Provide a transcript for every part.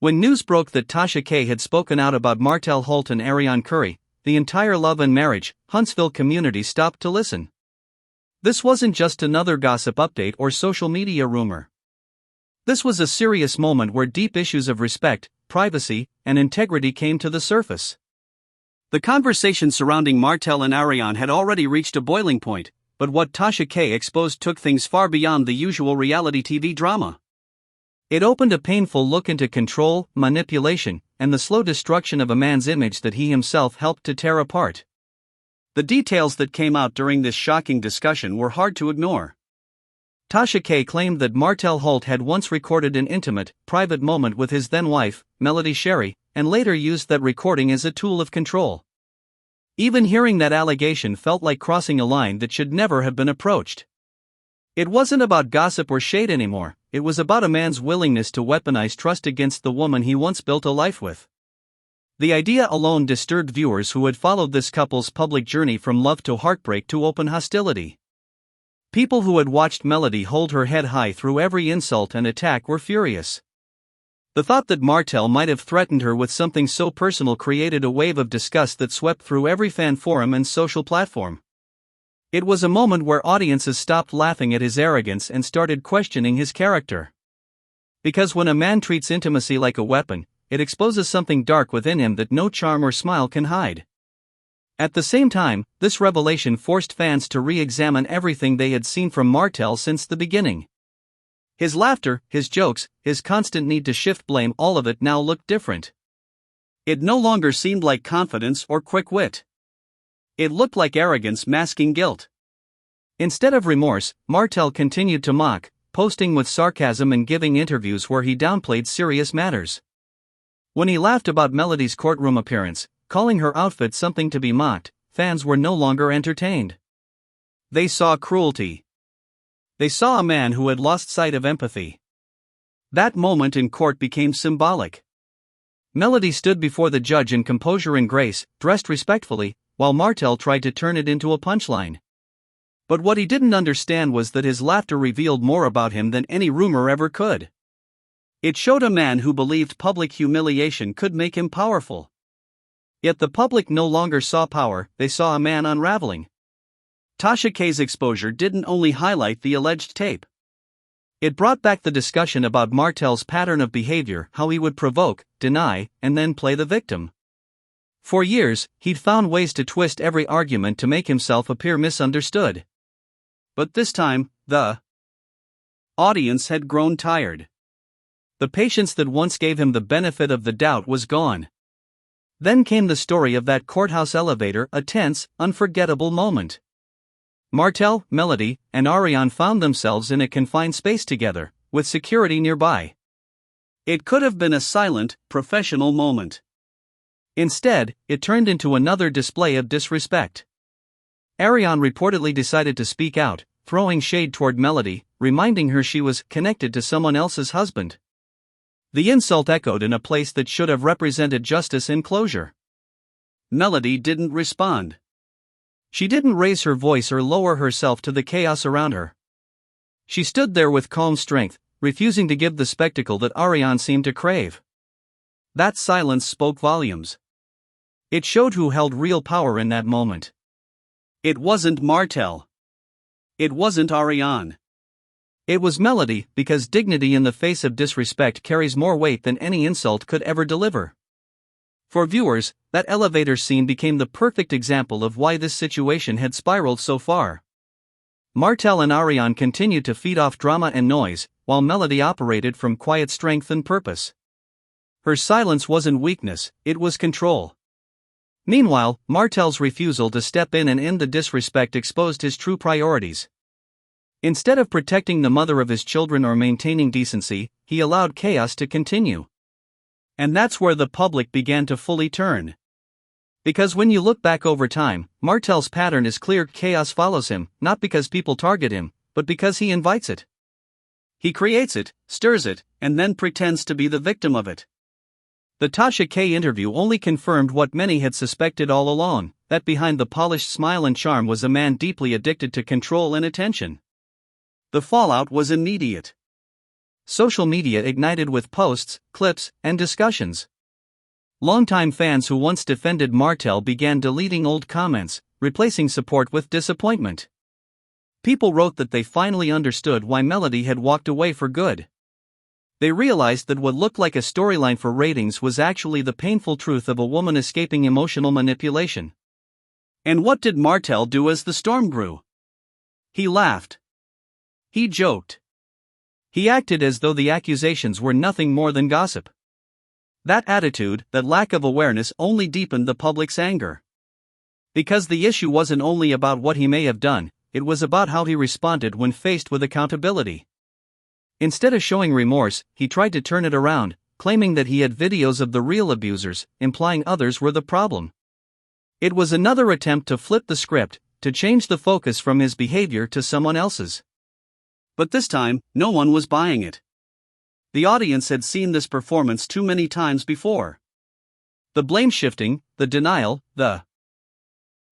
When news broke that Tasha K had spoken out about Martell Holt and Arian Curry, the entire love and marriage, Huntsville community stopped to listen. This wasn't just another gossip update or social media rumor. This was a serious moment where deep issues of respect, privacy, and integrity came to the surface. The conversation surrounding Martell and Arionne had already reached a boiling point, but what Tasha K exposed took things far beyond the usual reality TV drama. It opened a painful look into control, manipulation, and the slow destruction of a man's image that he himself helped to tear apart. The details that came out during this shocking discussion were hard to ignore. Tasha K claimed that Martell Holt had once recorded an intimate, private moment with his then-wife, Melody Sherry, and later used that recording as a tool of control. Even hearing that allegation felt like crossing a line that should never have been approached. It wasn't about gossip or shade anymore, it was about a man's willingness to weaponize trust against the woman he once built a life with. The idea alone disturbed viewers who had followed this couple's public journey from love to heartbreak to open hostility. People who had watched Melody hold her head high through every insult and attack were furious. The thought that Martell might have threatened her with something so personal created a wave of disgust that swept through every fan forum and social platform. It was a moment where audiences stopped laughing at his arrogance and started questioning his character. Because when a man treats intimacy like a weapon, it exposes something dark within him that no charm or smile can hide. At the same time, this revelation forced fans to re-examine everything they had seen from Martell since the beginning. His laughter, his jokes, his constant need to shift blame, all of it now looked different. It no longer seemed like confidence or quick wit. It looked like arrogance masking guilt. Instead of remorse, Martell continued to mock, posting with sarcasm and giving interviews where he downplayed serious matters. When he laughed about Melody's courtroom appearance, calling her outfit something to be mocked, fans were no longer entertained. They saw cruelty. They saw a man who had lost sight of empathy. That moment in court became symbolic. Melody stood before the judge in composure and grace, dressed respectfully, while Martell tried to turn it into a punchline. But what he didn't understand was that his laughter revealed more about him than any rumor ever could. It showed a man who believed public humiliation could make him powerful. Yet the public no longer saw power, they saw a man unraveling. Tasha K's exposure didn't only highlight the alleged tape. It brought back the discussion about Martell's pattern of behavior, how he would provoke, deny, and then play the victim. For years, he'd found ways to twist every argument to make himself appear misunderstood. But this time, the audience had grown tired. The patience that once gave him the benefit of the doubt was gone. Then came the story of that courthouse elevator, a tense, unforgettable moment. Martell, Melody, and Arionne found themselves in a confined space together, with security nearby. It could have been a silent, professional moment. Instead, it turned into another display of disrespect. Arian reportedly decided to speak out, throwing shade toward Melody, reminding her she was connected to someone else's husband. The insult echoed in a place that should have represented justice and closure. Melody didn't respond. She didn't raise her voice or lower herself to the chaos around her. She stood there with calm strength, refusing to give the spectacle that Arian seemed to crave. That silence spoke volumes. It showed who held real power in that moment. It wasn't Martell. It wasn't Arian. It was Melody, because dignity in the face of disrespect carries more weight than any insult could ever deliver. For viewers, that elevator scene became the perfect example of why this situation had spiraled so far. Martell and Arionne continued to feed off drama and noise, while Melody operated from quiet strength and purpose. Her silence wasn't weakness, it was control. Meanwhile, Martell's refusal to step in and end the disrespect exposed his true priorities. Instead of protecting the mother of his children or maintaining decency, he allowed chaos to continue. And that's where the public began to fully turn. Because when you look back over time, Martell's pattern is clear: chaos follows him, not because people target him, but because he invites it. He creates it, stirs it, and then pretends to be the victim of it. The Tasha K interview only confirmed what many had suspected all along, that behind the polished smile and charm was a man deeply addicted to control and attention. The fallout was immediate. Social media ignited with posts, clips, and discussions. Longtime fans who once defended Martell began deleting old comments, replacing support with disappointment. People wrote that they finally understood why Melody had walked away for good. They realized that what looked like a storyline for ratings was actually the painful truth of a woman escaping emotional manipulation. And what did Martell do as the storm grew? He laughed. He joked. He acted as though the accusations were nothing more than gossip. That attitude, that lack of awareness, only deepened the public's anger. Because the issue wasn't only about what he may have done, it was about how he responded when faced with accountability. Instead of showing remorse, he tried to turn it around, claiming that he had videos of the real abusers, implying others were the problem. It was another attempt to flip the script, to change the focus from his behavior to someone else's. But this time, no one was buying it. The audience had seen this performance too many times before. The blame shifting, the denial, the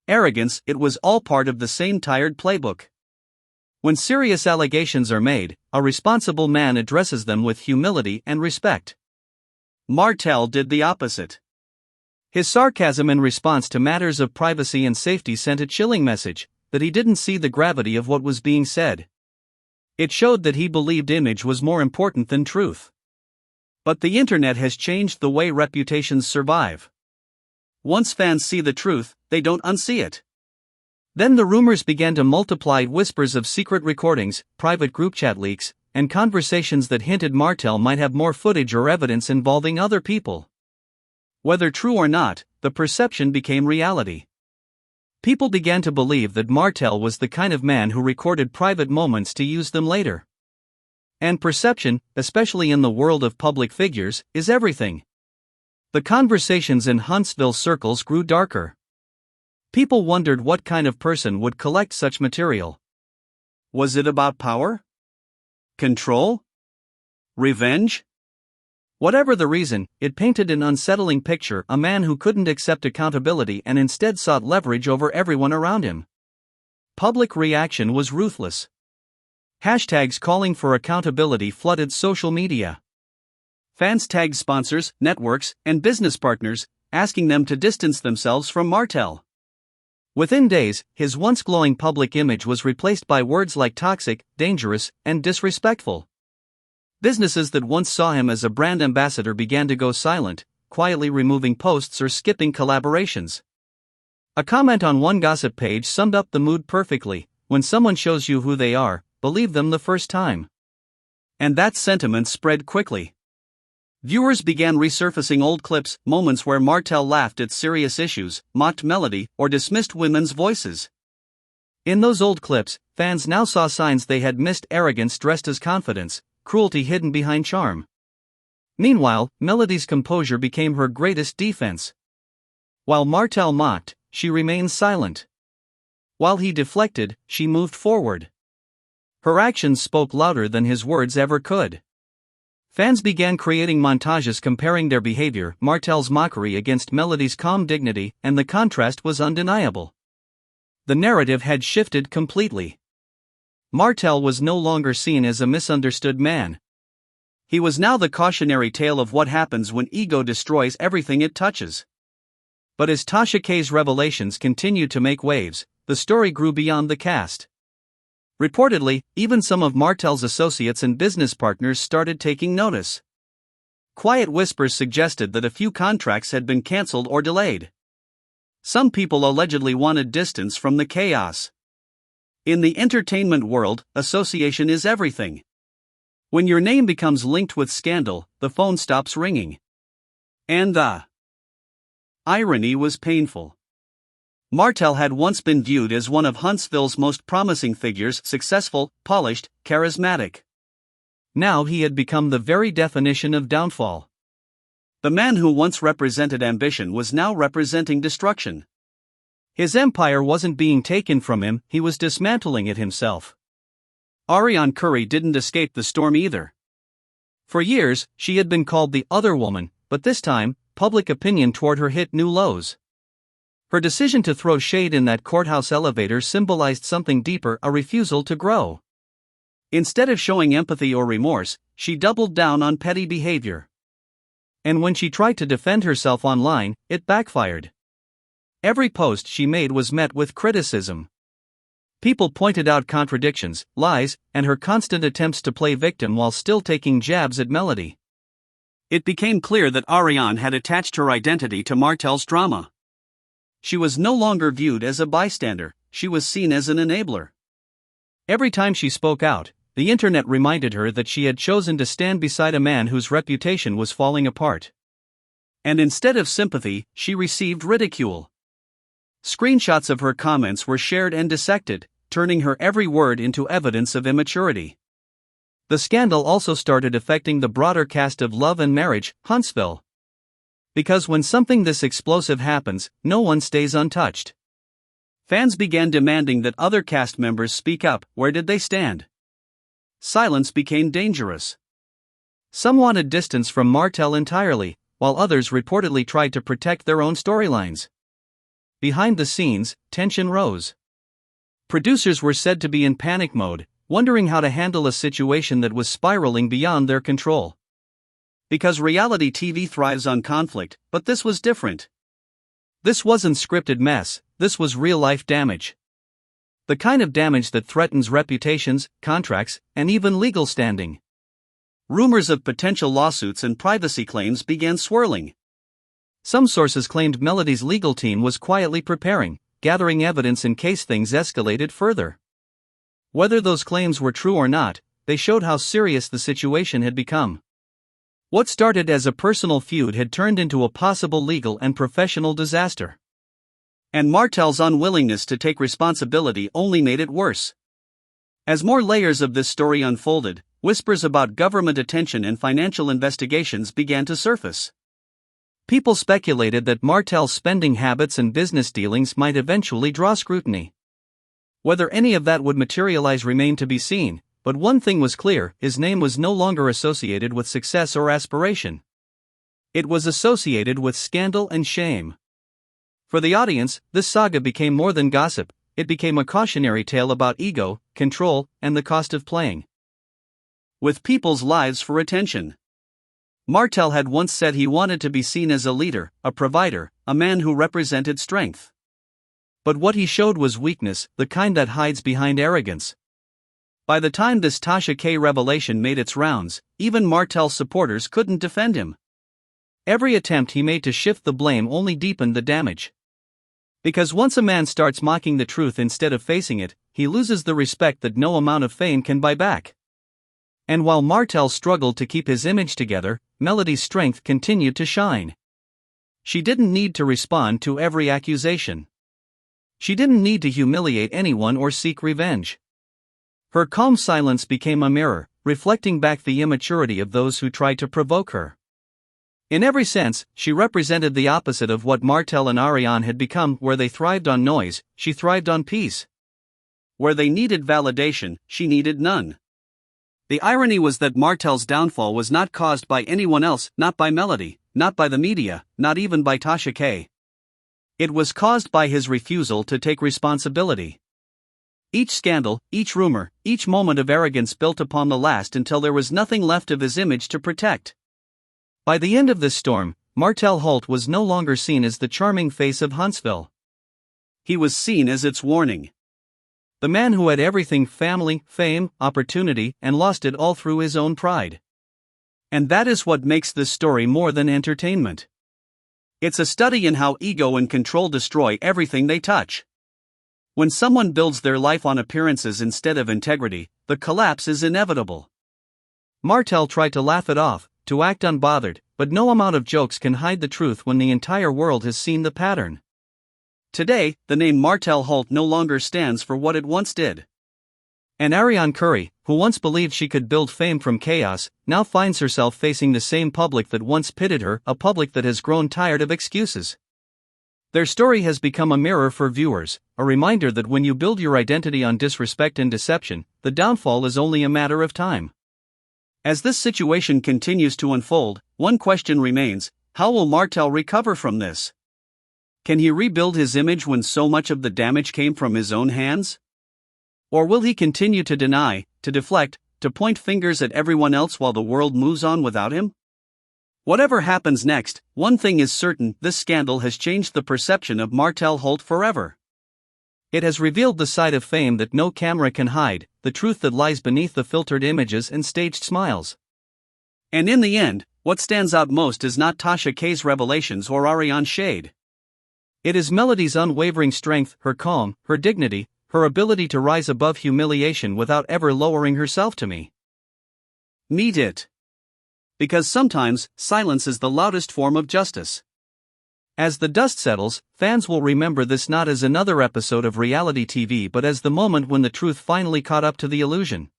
arrogance, it was all part of the same tired playbook. When serious allegations are made, a responsible man addresses them with humility and respect. Martell did the opposite. His sarcasm in response to matters of privacy and safety sent a chilling message that he didn't see the gravity of what was being said. It showed that he believed image was more important than truth. But the internet has changed the way reputations survive. Once fans see the truth, they don't unsee it. Then the rumors began to multiply, whispers of secret recordings, private group chat leaks, and conversations that hinted Martell might have more footage or evidence involving other people. Whether true or not, the perception became reality. People began to believe that Martell was the kind of man who recorded private moments to use them later. And perception, especially in the world of public figures, is everything. The conversations in Huntsville circles grew darker. People wondered what kind of person would collect such material. Was it about power? Control? Revenge? Whatever the reason, it painted an unsettling picture, a man who couldn't accept accountability and instead sought leverage over everyone around him. Public reaction was ruthless. Hashtags calling for accountability flooded social media. Fans tagged sponsors, networks, and business partners, asking them to distance themselves from Martell. Within days, his once glowing public image was replaced by words like toxic, dangerous, and disrespectful. Businesses that once saw him as a brand ambassador began to go silent, quietly removing posts or skipping collaborations. A comment on one gossip page summed up the mood perfectly: when someone shows you who they are, believe them the first time. And that sentiment spread quickly. Viewers began resurfacing old clips, moments where Martell laughed at serious issues, mocked Melody, or dismissed women's voices. In those old clips, fans now saw signs they had missed: arrogance dressed as confidence, cruelty hidden behind charm. Meanwhile, Melody's composure became her greatest defense. While Martell mocked, she remained silent. While he deflected, she moved forward. Her actions spoke louder than his words ever could. Fans began creating montages comparing their behavior, Martell's mockery against Melody's calm dignity, and the contrast was undeniable. The narrative had shifted completely. Martell was no longer seen as a misunderstood man. He was now the cautionary tale of what happens when ego destroys everything it touches. But as Tasha K's revelations continued to make waves, the story grew beyond the cast. Reportedly, even some of Martell's associates and business partners started taking notice. Quiet whispers suggested that a few contracts had been canceled or delayed. Some people allegedly wanted distance from the chaos. In the entertainment world, association is everything. When your name becomes linked with scandal, the phone stops ringing. And the irony was painful. Martell had once been viewed as one of Huntsville's most promising figures: successful, polished, charismatic. Now he had become the very definition of downfall. The man who once represented ambition was now representing destruction. His empire wasn't being taken from him, he was dismantling it himself. Arian Curry didn't escape the storm either. For years, she had been called the other woman, but this time, public opinion toward her hit new lows. Her decision to throw shade in that courthouse elevator symbolized something deeper: a refusal to grow. Instead of showing empathy or remorse, she doubled down on petty behavior. And when she tried to defend herself online, it backfired. Every post she made was met with criticism. People pointed out contradictions, lies, and her constant attempts to play victim while still taking jabs at Melody. It became clear that Ariane had attached her identity to Martell's drama. She was no longer viewed as a bystander, she was seen as an enabler. Every time she spoke out, the internet reminded her that she had chosen to stand beside a man whose reputation was falling apart. And instead of sympathy, she received ridicule. Screenshots of her comments were shared and dissected, turning her every word into evidence of immaturity. The scandal also started affecting the broader cast of Love and Marriage, Huntsville. Because when something this explosive happens, no one stays untouched. Fans began demanding that other cast members speak up. Where did they stand? Silence became dangerous. Some wanted distance from Martell entirely, while others reportedly tried to protect their own storylines. Behind the scenes, tension rose. Producers were said to be in panic mode, wondering how to handle a situation that was spiraling beyond their control. Because reality TV thrives on conflict, but this was different. This wasn't scripted mess, this was real-life damage. The kind of damage that threatens reputations, contracts, and even legal standing. Rumors of potential lawsuits and privacy claims began swirling. Some sources claimed Melody's legal team was quietly preparing, gathering evidence in case things escalated further. Whether those claims were true or not, they showed how serious the situation had become. What started as a personal feud had turned into a possible legal and professional disaster. And Martell's unwillingness to take responsibility only made it worse. As more layers of this story unfolded, whispers about government attention and financial investigations began to surface. People speculated that Martell's spending habits and business dealings might eventually draw scrutiny. Whether any of that would materialize remained to be seen, but one thing was clear: his name was no longer associated with success or aspiration. It was associated with scandal and shame. For the audience, this saga became more than gossip, it became a cautionary tale about ego, control, and the cost of playing with people's lives for attention. Martell had once said he wanted to be seen as a leader, a provider, a man who represented strength. But what he showed was weakness, the kind that hides behind arrogance. By the time this Tasha K revelation made its rounds, even Martell's supporters couldn't defend him. Every attempt he made to shift the blame only deepened the damage. Because once a man starts mocking the truth instead of facing it, he loses the respect that no amount of fame can buy back. And while Martell struggled to keep his image together, Melody's strength continued to shine. She didn't need to respond to every accusation. She didn't need to humiliate anyone or seek revenge. Her calm silence became a mirror, reflecting back the immaturity of those who tried to provoke her. In every sense, she represented the opposite of what Martell and Arionne had become. Where they thrived on noise, she thrived on peace. Where they needed validation, she needed none. The irony was that Martell's downfall was not caused by anyone else, not by Melody, not by the media, not even by Tasha K. It was caused by his refusal to take responsibility. Each scandal, each rumor, each moment of arrogance built upon the last until there was nothing left of his image to protect. By the end of this storm, Martell Holt was no longer seen as the charming face of Huntsville. He was seen as its warning. The man who had everything: family, fame, opportunity, and lost it all through his own pride. And that is what makes this story more than entertainment. It's a study in how ego and control destroy everything they touch. When someone builds their life on appearances instead of integrity, the collapse is inevitable. Martell tried to laugh it off, to act unbothered, but no amount of jokes can hide the truth when the entire world has seen the pattern. Today, the name Martell Holt no longer stands for what it once did. And Arian Curry, who once believed she could build fame from chaos, now finds herself facing the same public that once pitted her, a public that has grown tired of excuses. Their story has become a mirror for viewers, a reminder that when you build your identity on disrespect and deception, the downfall is only a matter of time. As this situation continues to unfold, one question remains: how will Martell recover from this? Can he rebuild his image when so much of the damage came from his own hands? Or will he continue to deny, to deflect, to point fingers at everyone else while the world moves on without him? Whatever happens next, one thing is certain: this scandal has changed the perception of Martell Holt forever. It has revealed the side of fame that no camera can hide, the truth that lies beneath the filtered images and staged smiles. And in the end, what stands out most is not Tasha K's revelations or Arian's shade. It is Melody's unwavering strength, her calm, her dignity, her ability to rise above humiliation without ever lowering herself to me. Meet it. Because sometimes, silence is the loudest form of justice. As the dust settles, fans will remember this not as another episode of reality TV but as the moment when the truth finally caught up to the illusion.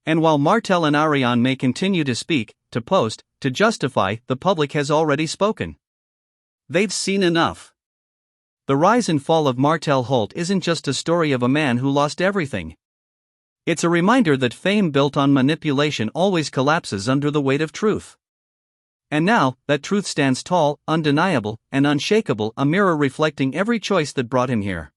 And while Martell and Arionne may continue to speak, to post, to justify, the public has already spoken. They've seen enough. The rise and fall of Martell Holt isn't just a story of a man who lost everything. It's a reminder that fame built on manipulation always collapses under the weight of truth. And now, that truth stands tall, undeniable, and unshakable, a mirror reflecting every choice that brought him here.